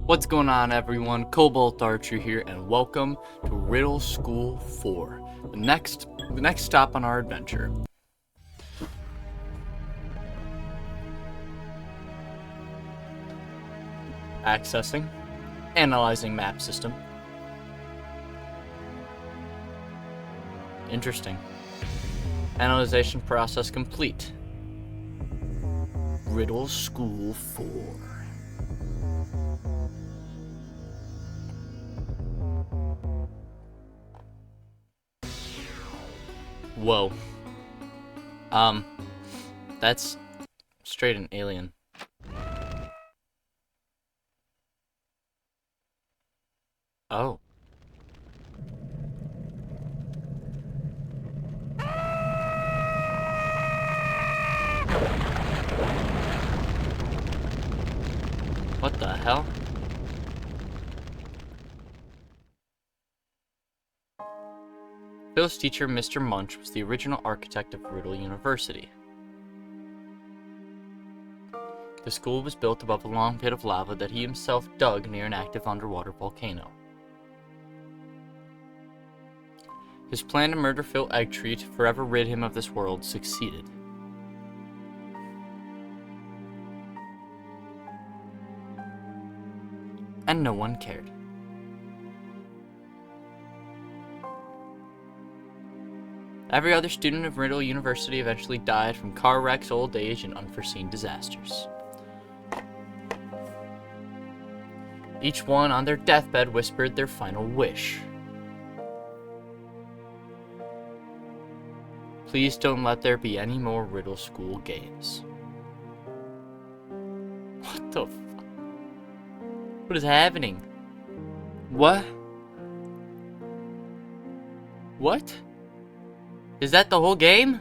What's going on, everyone? Cobalt Archer here, and welcome to Riddle School 4, the next stop on our adventure. Accessing, analyzing map system. Interesting. Analyzation process complete. Riddle School 4. Whoa. That's straight an alien. Oh. What the hell? Phil's teacher, Mr. Munch, was the original architect of Riddle University. The school was built above a long pit of lava that he himself dug near an active underwater volcano. His plan to murder Phil Eggtree to forever rid him of this world succeeded. And no one cared. Every other student of Riddle University eventually died from car wrecks, old age, and unforeseen disasters. Each one on their deathbed whispered their final wish. Please don't let there be any more Riddle School games. What the fuck? What is happening? What? What? Is that the whole game?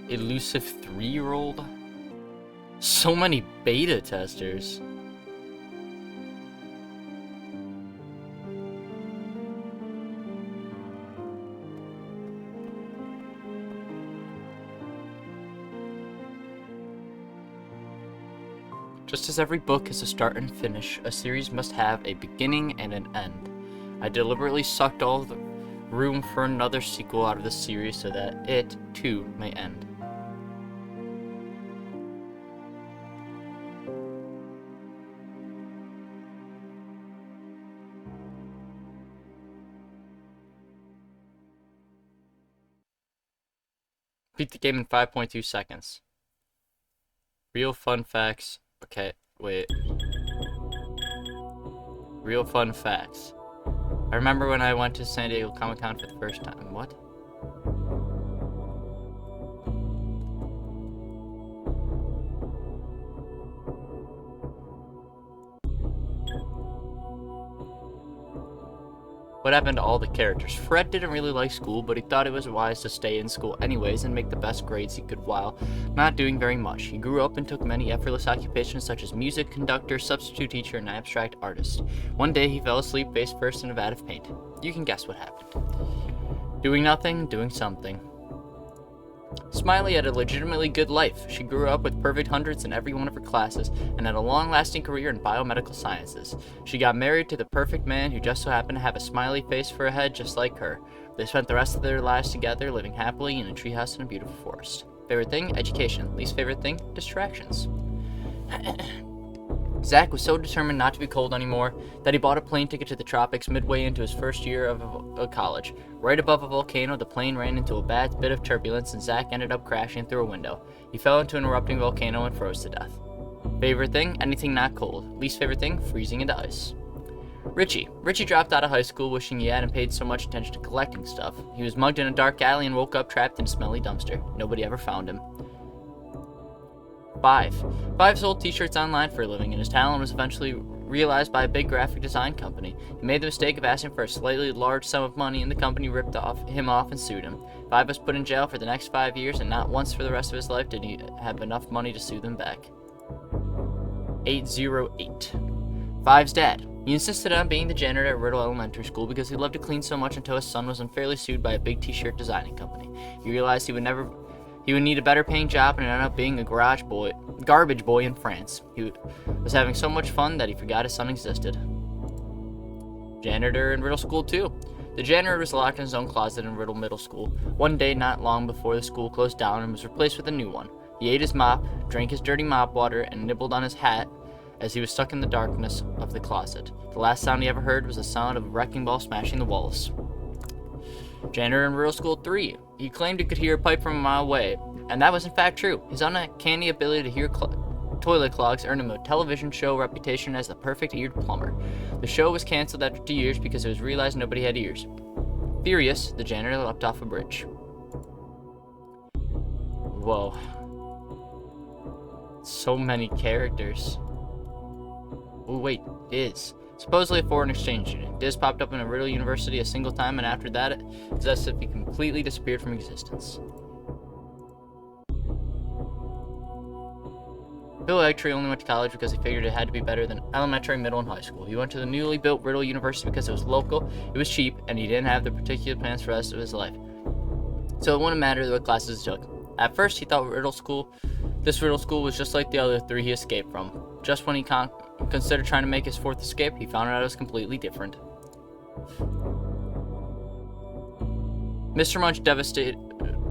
Elusive 3-year-old? So many beta testers. Just as every book has a start and finish, a series must have a beginning and an end. I deliberately sucked all the room for another sequel out of the series so that it, too, may end. Beat the game in 5.2 seconds. Real fun facts. Okay, wait. Real fun facts. I remember when I went to San Diego Comic-Con for the first time. What? What happened to all the characters? Fred didn't really like school, but he thought it was wise to stay in school anyways and make the best grades he could while not doing very much. He grew up and took many effortless occupations such as music, conductor, substitute teacher, and abstract artist. One day he fell asleep face first in a vat of paint. You can guess what happened. Doing nothing, doing something. Smiley had a legitimately good life. She grew up with perfect hundreds in every one of her classes and had a long-lasting career in biomedical sciences. She got married to the perfect man who just so happened to have a smiley face for a head just like her. They spent the rest of their lives together, living happily in a treehouse in a beautiful forest. Favorite thing? Education. Least favorite thing? Distractions. Zach was so determined not to be cold anymore that he bought a plane ticket to the tropics midway into his first year of college. Right above a volcano, the plane ran into a bad bit of turbulence and Zach ended up crashing through a window. He fell into an erupting volcano and froze to death. Favorite thing? Anything not cold. Least favorite thing? Freezing into ice. Richie dropped out of high school wishing he hadn't paid so much attention to collecting stuff. He was mugged in a dark alley and woke up trapped in a smelly dumpster. Nobody ever found him. 5 sold t-shirts online for a living, and his talent was eventually realized by a big graphic design company. He made the mistake of asking for a slightly large sum of money, and the company ripped him off and sued him. 5 was put in jail for the next 5 years, and not once for the rest of his life did he have enough money to sue them back. 808. 5's dad. He insisted on being the janitor at Riddle Elementary School because he loved to clean so much until his son was unfairly sued by a big t-shirt designing company. He realized he He would need a better paying job and ended up being a garbage boy in France. He was having so much fun that he forgot his son existed. Janitor in Riddle School 2. The janitor was locked in his own closet in Riddle Middle School, one day not long before the school closed down and was replaced with a new one. He ate his mop, drank his dirty mop water, and nibbled on his hat as he was stuck in the darkness of the closet. The last sound he ever heard was the sound of a wrecking ball smashing the walls. Janitor in Riddle School 3. He claimed he could hear a pipe from a mile away, and that was in fact true. His uncanny ability to hear toilet clogs earned him a television show reputation as the perfect eared plumber. The show was canceled after 2 years because it was realized nobody had ears. Furious, the janitor leapt off a bridge. Whoa. So many characters. Oh wait, Diz. Supposedly a foreign exchange student. Diz popped up in a Riddle University a single time, and after that, it's as if he completely disappeared from existence. Bill Eggtree only went to college because he figured it had to be better than elementary, middle, and high school. He went to the newly built Riddle University because it was local, it was cheap, and he didn't have the particular plans for the rest of his life. So it wouldn't matter what classes he took. At first, he thought this Riddle School was just like the other three he escaped from. Just when he considered trying to make his fourth escape, he found out it was completely different. Mr. Munch, devastated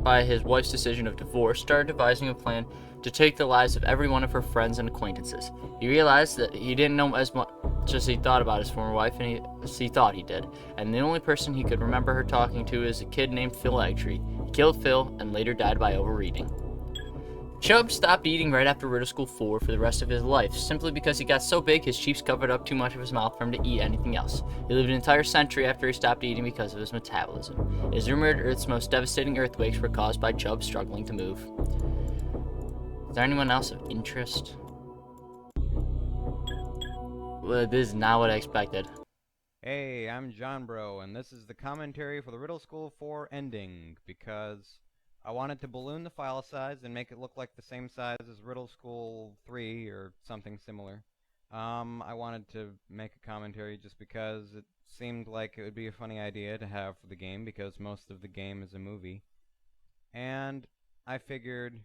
by his wife's decision of divorce, started devising a plan to take the lives of every one of her friends and acquaintances. He realized that he didn't know as much as he thought about his former wife, as he thought he did, and the only person he could remember her talking to is a kid named Phil Eggtree. He killed Phil and later died by overeating. Chubb stopped eating right after Riddle School 4 for the rest of his life, simply because he got so big his cheeks covered up too much of his mouth for him to eat anything else. He lived an entire century after he stopped eating because of his metabolism. It is rumored Earth's most devastating earthquakes were caused by Chubb struggling to move. Is there anyone else of interest? Well, this is not what I expected. Hey, I'm John Bro, and this is the commentary for the Riddle School 4 ending, because I wanted to balloon the file size and make it look like the same size as Riddle School 3 or something similar. I wanted to make a commentary just because it seemed like it would be a funny idea to have for the game, because most of the game is a movie. And I figured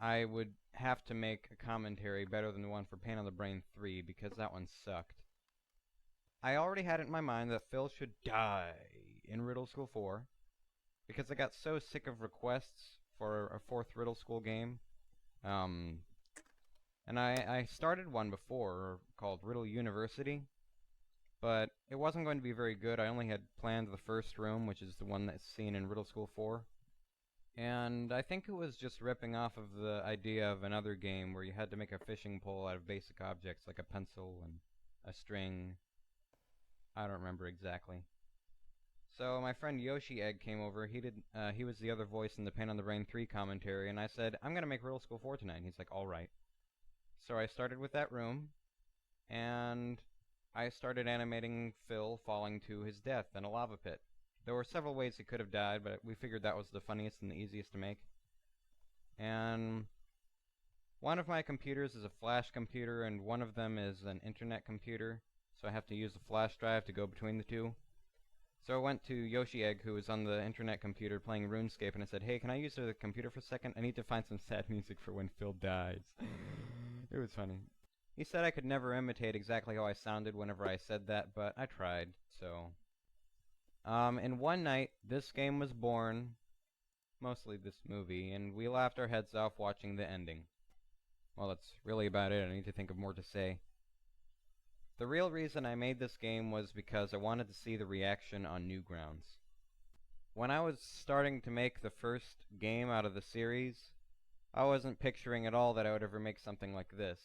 I would have to make a commentary better than the one for Pain on the Brain 3, because that one sucked. I already had it in my mind that Phil should die in Riddle School 4, because I got so sick of requests for a fourth Riddle School game. And I started one before called Riddle University, but it wasn't going to be very good. I only had planned the first room, which is the one that's seen in Riddle School 4. And I think it was just ripping off of the idea of another game where you had to make a fishing pole out of basic objects like a pencil and a string. I don't remember exactly. So my friend Yoshi Egg came over. He was the other voice in the Pain on the Brain 3 commentary, and I said, I'm gonna make Riddle School 4 tonight. And he's like, alright. So I started with that room, and I started animating Phil falling to his death in a lava pit. There were several ways he could have died, but we figured that was the funniest and the easiest to make. And one of my computers is a flash computer, and one of them is an internet computer, so I have to use the flash drive to go between the two. So I went to Yoshi Egg, who was on the internet computer playing RuneScape, and I said, hey, can I use the computer for a second? I need to find some sad music for when Phil dies. It was funny. He said I could never imitate exactly how I sounded whenever I said that, but I tried, so... in one night, this game was born, mostly this movie, and we laughed our heads off watching the ending. Well, that's really about it. I need to think of more to say. The real reason I made this game was because I wanted to see the reaction on Newgrounds. When I was starting to make the first game out of the series, I wasn't picturing at all that I would ever make something like this.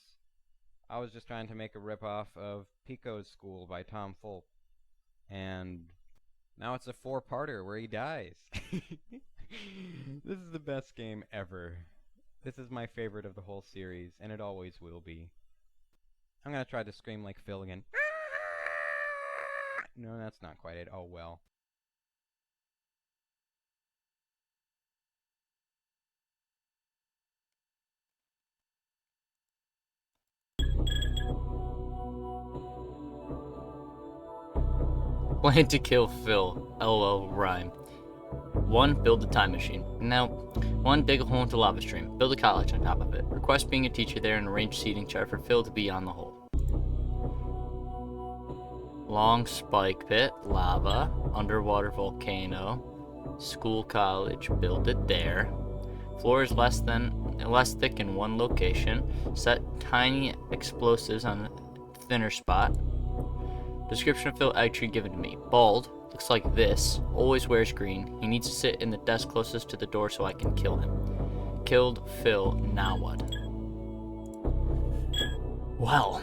I was just trying to make a ripoff of Pico's School by Tom Fulp. And now it's a 4-parter where he dies. This is the best game ever. This is my favorite of the whole series, and it always will be. I'm gonna try to scream like Phil again. No, that's not quite it. Oh well. Plan to kill Phil. LOL rhyme. 1. Build a time machine. Now, 1. Dig a hole into lava stream. Build a college on top of it. Request being a teacher there and arrange seating chart for Phil to be on the hole. Long spike pit, lava, underwater volcano, school college, build it there. Floor is less thick in one location. Set tiny explosives on a thinner spot. Description of Phil Eggtree given to me. Bald, looks like this, always wears green. He needs to sit in the desk closest to the door so I can kill him. Killed Phil, now what? Well.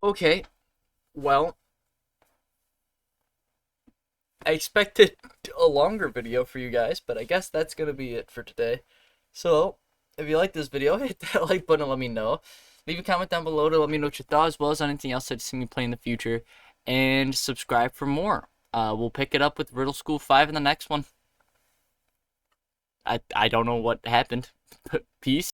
Okay. Well. I expected a longer video for you guys, but I guess that's going to be it for today. So, if you like this video, hit that like button and let me know. Leave a comment down below to let me know what you thought, as well as anything else that you see me play in the future. And subscribe for more. We'll pick it up with Riddle School 5 in the next one. I don't know what happened. Peace.